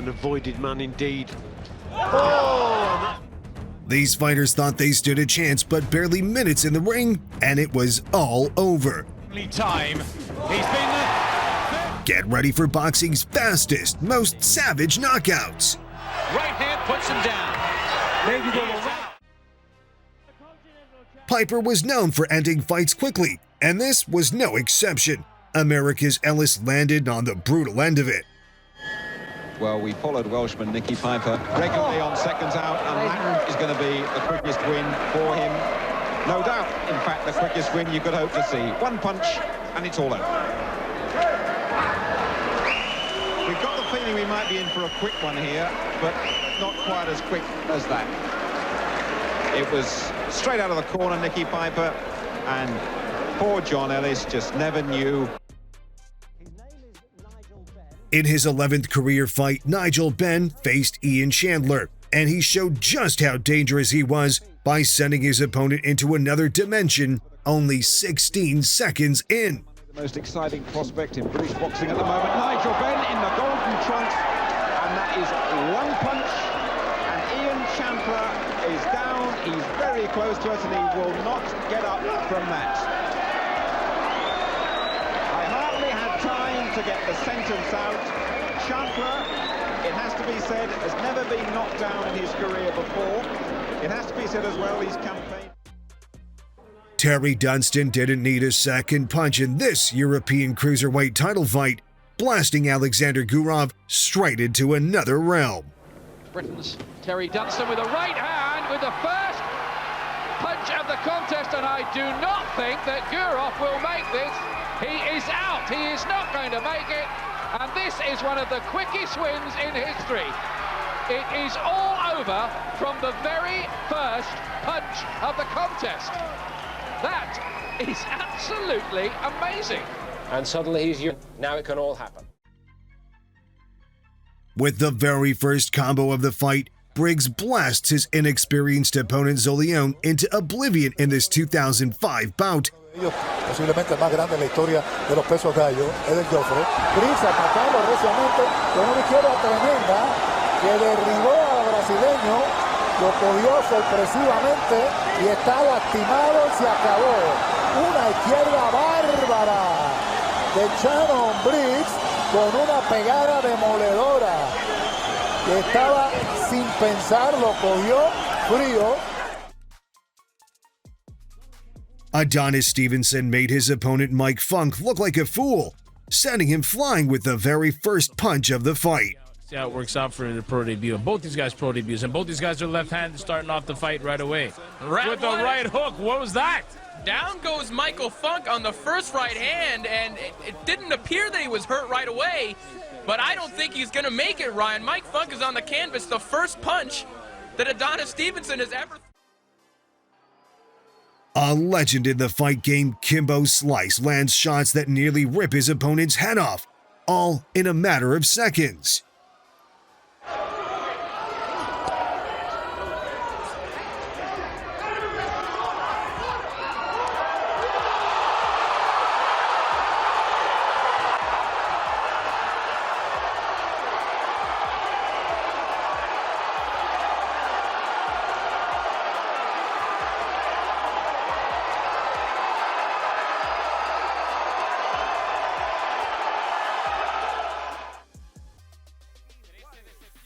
An avoided man indeed. Oh! These fighters thought they stood a chance, but barely minutes in the ring, and it was all over. Time. He's been Get ready for boxing's fastest, most savage knockouts. right hand puts him down. Maybe they will. Piper was known for ending fights quickly, and this was no exception. America's Ellis landed on the brutal end of it. Well, we followed Welshman Nicky Piper regularly on seconds out, and that is going to be the quickest win for him. No doubt, in fact, the quickest win you could hope to see. One punch, and it's all over. We've got the feeling we might be in for a quick one here, but not quite as quick as that. It was straight out of the corner, Nicky Piper, and poor John Ellis just never knew. In his 11th career fight, Nigel Benn faced Ian Chandler, and he showed just how dangerous he was by sending his opponent into another dimension only 16 seconds in. The most exciting prospect in British boxing at the moment, Nigel Benn in the golden trunks, and that is one punch, and Ian Chandler is down. He's very close to us, and he will not get up from that. I hardly had time to get the sentence out. Chandler, it has to be said, has never been knocked down in his career before. It has to be said as well, he's campaigned. Terry Dunstan didn't need a second punch in this European cruiserweight title fight, blasting Alexander Gurov straight into another realm. Britain's Terry Dunstan with a right hand with the first punch of the contest, and I do not think that Gurov will make this. He is out. He is not going to make it, and this is one of the quickest wins in history. It is all over from the very first punch of the contest. That is absolutely amazing. And suddenly he's you. Now it can all happen. With the very first combo of the fight, Briggs blasts his inexperienced opponent Zolion into oblivion in this 2005 bout. Posiblemente el más grande en la historia de los pesos gallos es el Joffre. Briggs atacando recientemente con una izquierda tremenda que derribó al brasileño, lo cogió sorpresivamente y está lastimado y se acabó. Una izquierda bárbara de Shannon Briggs con una pegada demoledora. Que estaba sin pensar, lo cogió frío. Adonis Stevenson made his opponent Mike Funk look like a fool, sending him flying with the very first punch of the fight. See how it works out for the pro debut. Both these guys pro debuts, and both these guys are left-handed starting off the fight right away. With the right hook, what was that? Down goes Michael Funk on the first right hand, and it didn't appear that he was hurt right away, but I don't think he's going to make it, Ryan. Mike Funk is on the canvas, the first punch that Adonis Stevenson has ever... A legend in the fight game, Kimbo Slice lands shots that nearly rip his opponent's head off, all in a matter of seconds.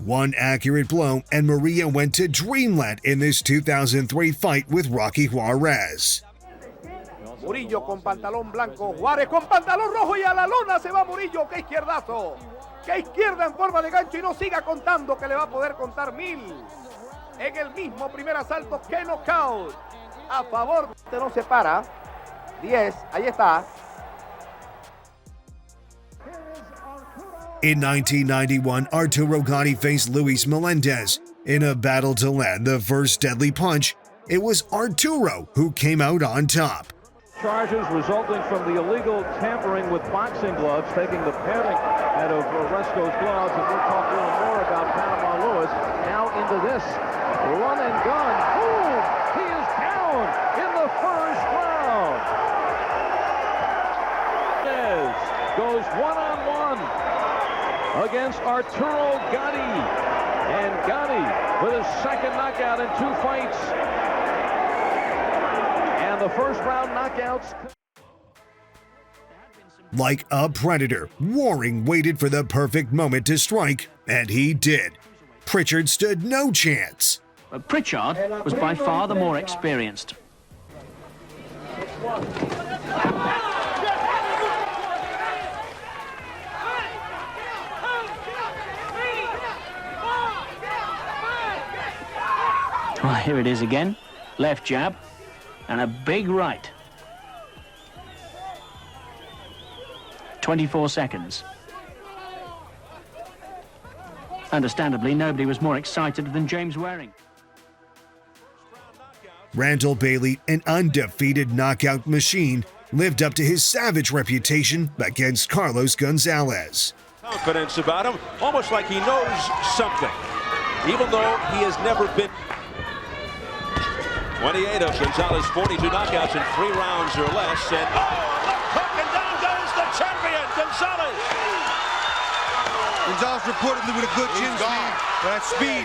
One accurate blow, and Maria went to dreamland in this 2003 fight with Rocky Juarez. Murillo con pantalón blanco, Juárez con pantalón rojo y a la lona se va Murillo. ¡Qué izquierdazo! ¡Qué izquierda en forma de gancho! Y no siga contando, que le va a poder contar 1000. En el mismo primer asalto, ¡qué knockout! A favor, no se para. 10, ahí está. In 1991, Arturo Gatti faced Luis Melendez. In a battle to land the first deadly punch, it was Arturo who came out on top. Charges resulting from the illegal tampering with boxing gloves, taking the padding out of Resco's gloves, and we'll talk a little more about Panama Lewis. Now into this run and gun. Boom! He is down in the first round. Goes one-on-one. against Arturo Gatti. And Gatti with his second knockout in 2 fights. And the first round knockouts. Like a predator, Waring waited for the perfect moment to strike, and he did. Pritchard stood no chance. But Pritchard was by far the more experienced. Well, here it is again. Left jab and a big right. 24 seconds. Understandably, nobody was more excited than James Waring. Randall Bailey, an undefeated knockout machine, lived up to his savage reputation against Carlos Gonzalez. Confidence about him, almost like he knows something, even though he has never been. 28 of Gonzalez, 42 knockouts in 3 rounds or less, and left hook, and down goes the champion, Gonzalez. Gonzalez reportedly with a good chin speed, but at speed,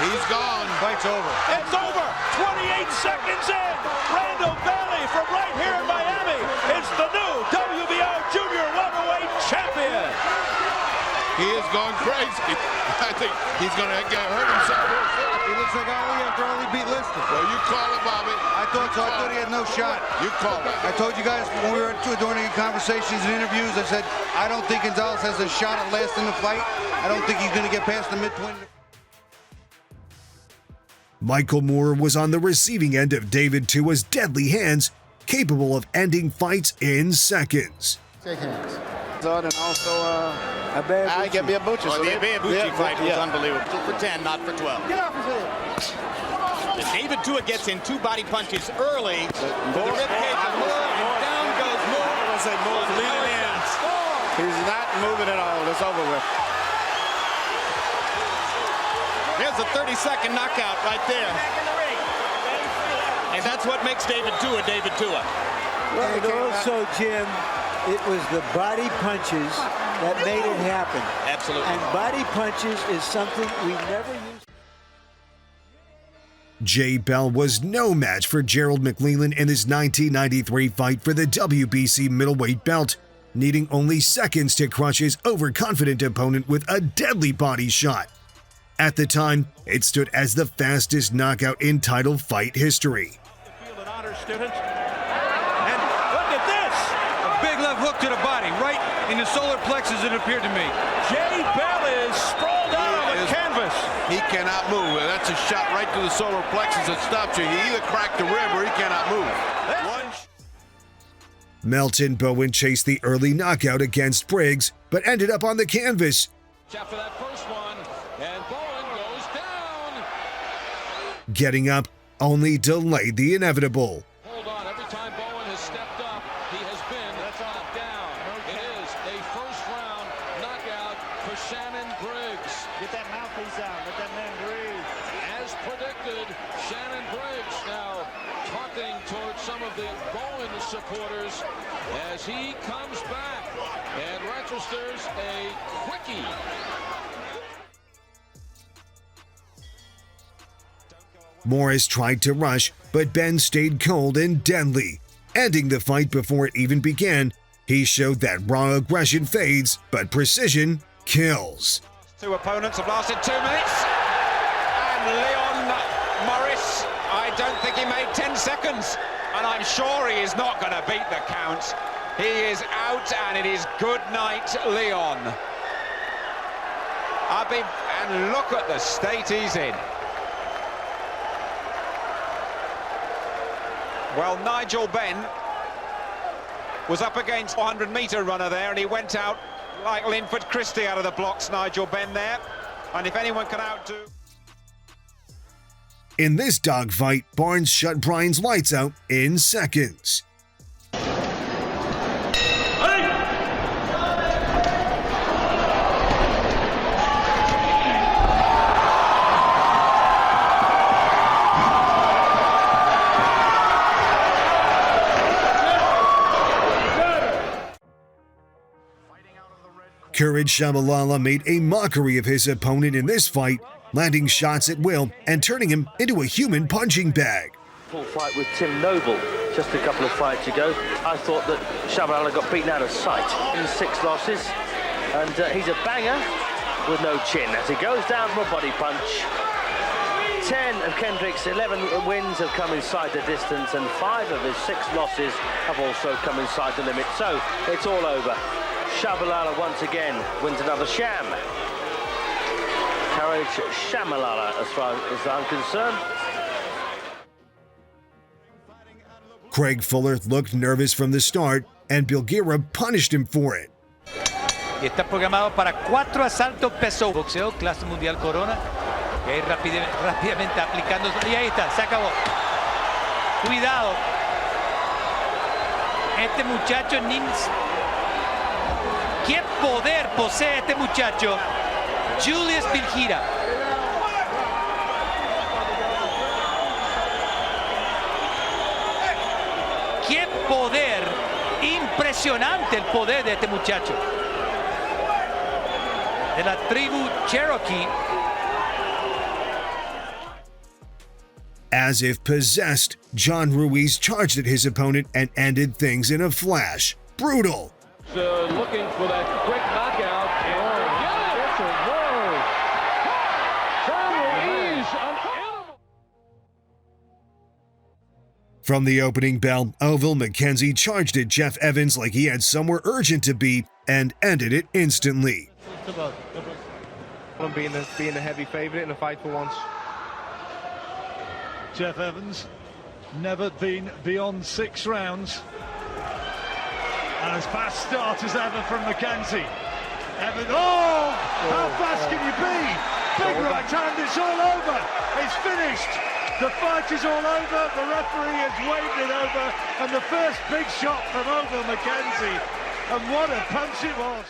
he's gone. Fight's over. It's over. 28 seconds in. Randall Bailey from right here in Miami is the new WBO Junior Welterweight Champion. He is going crazy. I think he's going to hurt himself. He looks like Ali after Ali beat Lister. Well, you call it, Bobby. I thought so. I thought he had no shot. You call it. I told you guys when we were doing conversations and interviews, I said, I don't think Gonzalez has a shot at lasting the fight. I don't think he's going to get past the midpoint. Michael Moore was on the receiving end of David Tua's deadly hands, capable of ending fights in seconds. Shake hands. And also a bad I get me a Bucci. So the Bucci fight was unbelievable. 2 for 10, not for 12. Get off his head. David Tua gets in 2 body punches early. The rib cage of Moore, and down goes Moore. I was say Moore's leaning in. He's not moving at all. It's over with. There's a 30-second knockout right there. And that's what makes David Tua David Tua. Well, and also, Jim, it was the body punches that made it happen. Absolutely. And body punches is something we never used. Jay Bell was no match for Gerald McLeland in his 1993 fight for the WBC middleweight belt, needing only seconds to crush his overconfident opponent with a deadly body shot. At the time, it stood as the fastest knockout in title fight history. And look at this! A big left hook to the body, right in the solar plexus, it appeared to me. Jay Bell is sprawled out on the canvas. He cannot move. That's a shot right to the solar plexus that stops you. He either cracked the rib or he cannot move. Melton Bowen chased the early knockout against Briggs, but ended up on the canvas. After that first one, and Bowen goes down. Getting up only delayed the inevitable. Hold on, every time Bowen has stepped up, he has been knocked down. It is a first-round knockout for Shannon Briggs. Get that mouthpiece out. Let that man breathe. As predicted, Shannon Briggs now talking towards some of the Bowen supporters as he comes back and registers a quickie. Morris tried to rush, but Ben stayed cold and deadly. Ending the fight before it even began, he showed that raw aggression fades, but precision kills. 2 opponents have lasted 2 minutes. And Leon Morris, I don't think he made 10 seconds. And I'm sure he is not going to beat the count. He is out, and it is good night, Leon. And look at the state he's in. Well, Nigel Benn was up against a 400-meter runner there, and he went out like Linford Christie out of the blocks, Nigel Benn there. And if anyone can outdo... In this dogfight, Barnes shut Bryan's lights out in seconds. Courage Shabalala made a mockery of his opponent in this fight, landing shots at will and turning him into a human punching bag. Full fight with Tim Noble just a couple of fights ago. I thought that Shabalala got beaten out of sight in 6 losses, and he's a banger with no chin as he goes down from a body punch. 10 of Kendrick's 11 wins have come inside the distance, and 5 of his 6 losses have also come inside the limit. So it's all over. Shabalala once again wins another sham. Courage Shabalala, as far as I'm concerned. Craig Fuller looked nervous from the start, and Bilguera punished him for it. Y está programado para 4 asaltos peso boxeo, clase mundial corona. Y ahí rápidamente aplicando. Y ahí está, se acabó. Cuidado. Este muchacho, ¿qué poder posee este muchacho? Julius Bilguera. ¡Qué poder! Impresionante el poder de este muchacho. De la tribu Cherokee. As if possessed, John Ruiz charged at his opponent and ended things in a flash. Brutal. Looking for that quick knockout. And John Ruiz. From the opening bell, Oval McKenzie charged at Jeff Evans like he had somewhere urgent to be and ended it instantly. Being the heavy favorite in a fight for once. Jeff Evans, never been beyond 6 rounds. And as fast start as ever from McKenzie. Evans, oh! How fast can you be? Big right hand, it's all over. It's finished. The fight is all over. The referee has waved it over. And the first big shot from Oval McKenzie. And what a punch it was.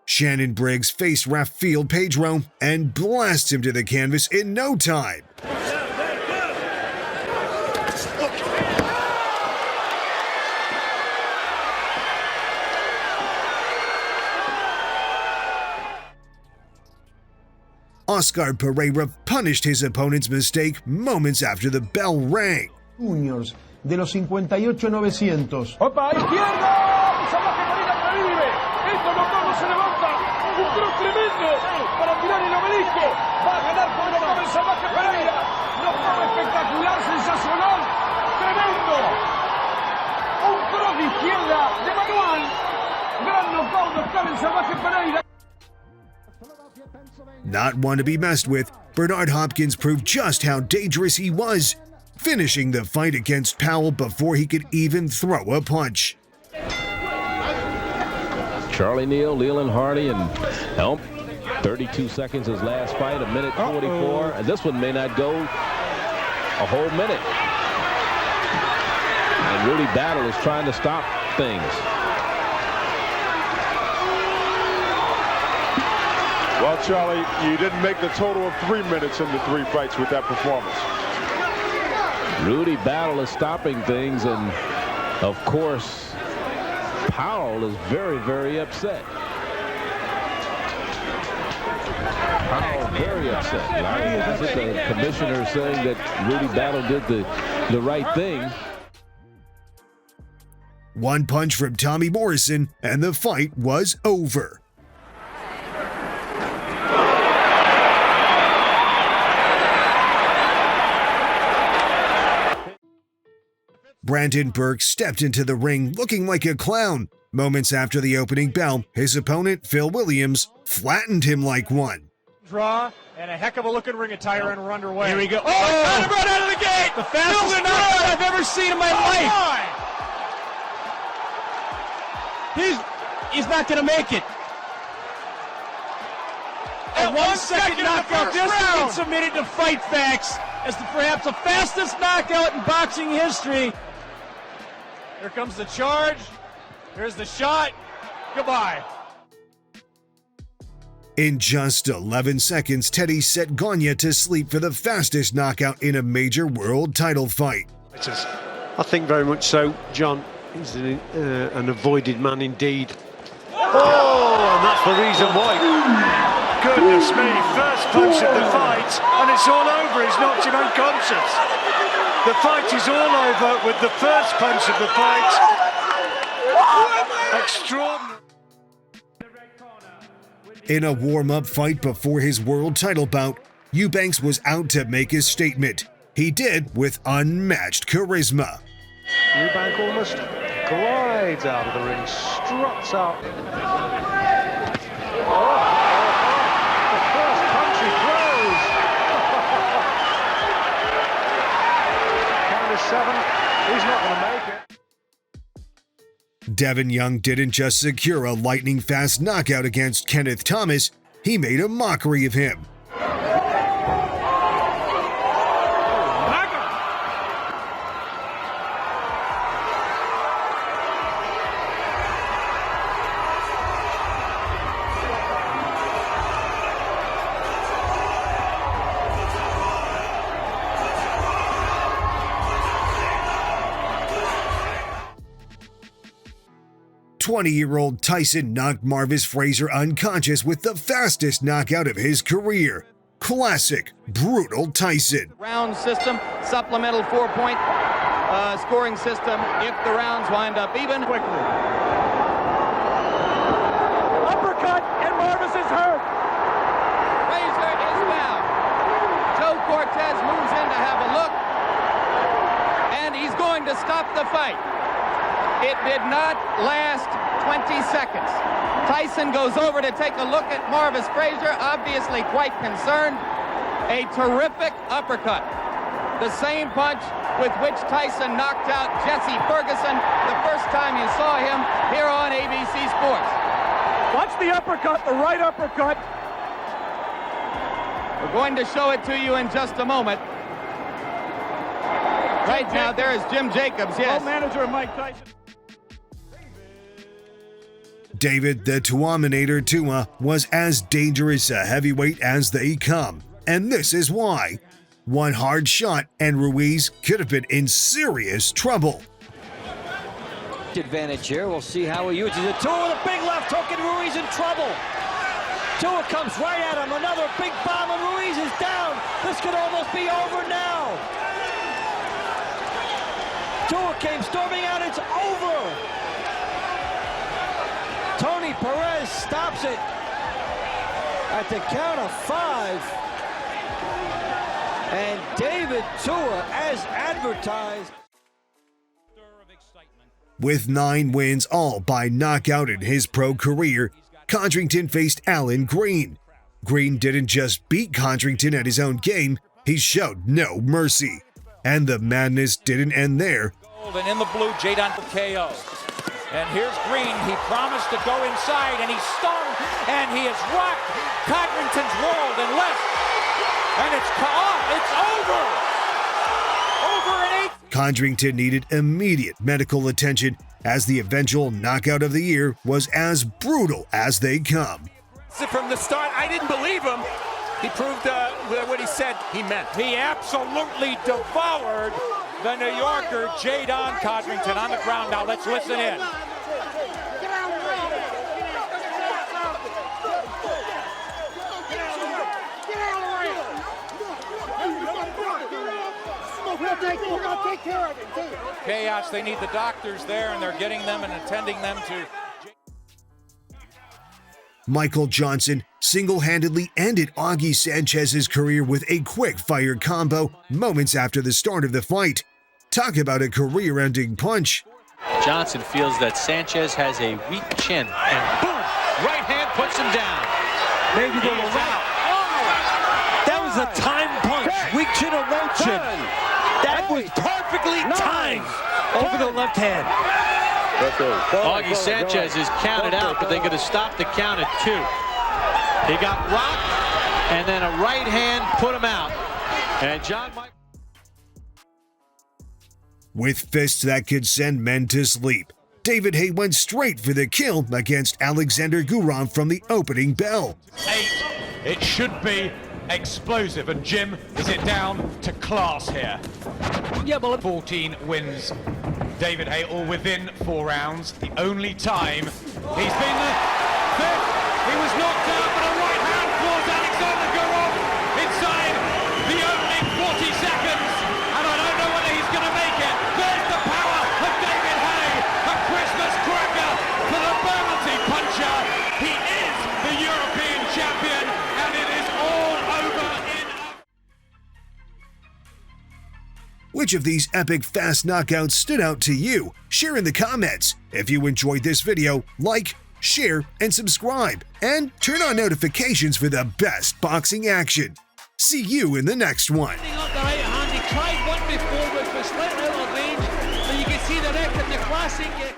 Shannon Briggs faced Rafael Pedro and blasts him to the canvas in no time. Oscar Pereira punished his opponent's mistake moments after the bell rang. Juniors de los 58-900. ¡Opa, izquierda! ¡Salvaje Pereira que vive! ¡Esto no se levanta! ¡Un cross tremendo para tirar el obelisco! ¡Va a ganar por nocaut el Salvaje Pereira! ¡Nocaut espectacular, sensacional! ¡Tremendo! ¡Un cross de izquierda de manual! ¡Gran nocaut el Salvaje Pereira! Not one to be messed with, Bernard Hopkins proved just how dangerous he was, finishing the fight against Powell before he could even throw a punch. Charlie Neal, Leland Hardy, and Helm. 32 seconds his last fight, 1:44. And this one may not go a whole minute. And Rudy Battle is trying to stop things. Well, Charlie, you didn't make the total of 3 minutes in the 3 fights with that performance. Rudy Battle is stopping things, and of course, Powell is very, very upset. Powell very upset. Larry has it, the commissioner saying that Rudy Battle did the right thing. One punch from Tommy Morrison, and the fight was over. Brandon Burke stepped into the ring looking like a clown. Moments after the opening bell, his opponent, Phil Williams, flattened him like one. Draw and a heck of a looking ring attire, and we're underway. Here we go. Oh, oh! Right out of the gate! The fastest knockout I've ever seen in my life. He's not going to make it. A 1 second knockout. This one submitted to Fight Facts as perhaps the fastest knockout in boxing history. Here comes the charge. Here's the shot. Goodbye. In just 11 seconds, Teddy set Ganya to sleep for the fastest knockout in a major world title fight. I think very much so, John. He's an avoided man indeed. Oh, and that's the reason why. Goodness me, first punch of the fight, and it's all over. He's knocked him unconscious. The fight is all over with the first punch of the fight. Extraordinary. In a warm-up fight before his world title bout, Eubanks was out to make his statement. He did with unmatched charisma. Eubank almost glides out of the ring, struts out. The first punch he throws. Count is 7. He's not going to make it. Devin Young didn't just secure a lightning-fast knockout against Kenneth Thomas, he made a mockery of him. 20-year-old Tyson knocked Marvis Frazier unconscious with the fastest knockout of his career. Classic, brutal Tyson. Round system, supplemental 4-point scoring system if the rounds wind up even. Quickly. Uppercut, and Marvis is hurt. Frazier is down. Joe Cortez moves in to have a look, and he's going to stop the fight. It did not last 20 seconds. Tyson goes over to take a look at Marvis Frazier, obviously quite concerned. A terrific uppercut. The same punch with which Tyson knocked out Jesse Ferguson the first time you saw him here on ABC Sports. Watch the uppercut, the right uppercut. We're going to show it to you in just a moment. Right now, there is Jim Jacobs, yes. Co-manager of Mike Tyson. David the Tuaminator Tua was as dangerous a heavyweight as they come, and this is why. One hard shot and Ruiz could have been in serious trouble. Advantage here, we'll see how he uses it. Tua with a big left hook and Ruiz in trouble. Tua comes right at him, another big bomb and Ruiz is down. This could almost be over now. Tua came storming out, it's over. Tony Perez stops it at the count of 5. And David Tua, as advertised. With 9 wins, all by knockout in his pro career, Codrington faced Alan Green. Green didn't just beat Codrington at his own game, he showed no mercy. And the madness didn't end there. And in the blue, Jadon KO. And here's Green. He promised to go inside, and he's stung, and he has rocked Codrington's world and left. And it's off. It's over. Over an 8. Codrington needed immediate medical attention as the eventual knockout of the year was as brutal as they come. From the start, I didn't believe him. He proved what he said he meant. He absolutely devoured the New Yorker, Jadon Codrington, on the ground. Now let's listen in. We're gonna take care of it. Chaos, they need the doctors there, and they're getting them and attending them to... Michael Johnson single-handedly ended Augie Sanchez's career with a quick-fire combo moments after the start of the fight. Talk about a career-ending punch. Johnson feels that Sanchez has a weak chin, and boom! Right hand puts him down. Maybe they will out. That was a time punch. Weak chin or no chin. That was perfectly timed over the left hand. Augie Sanchez is counted out, but they're going to stop the count at 2. He got rocked, and then a right hand put him out. And John Michael... With fists that could send men to sleep, David Haye went straight for the kill against Alexander Gurov from the opening bell. 8. It should be explosive, and Jim, is it down to class here? Yeah, well, 14 wins David Haye, all within 4 rounds. The only time he's been the fifth. He was knocked out, but a right hand towards Alexander Gurov inside the opening 40 seconds. And I don't know whether he's going to make it. There's the power of David Haye, a Christmas cracker for the Bermondsey puncher. He is the European champion, and it is all over in... Which of these epic fast knockouts stood out to you? Share in the comments. If you enjoyed this video, like, share, and subscribe. And turn on notifications for the best boxing action. See you in the next one.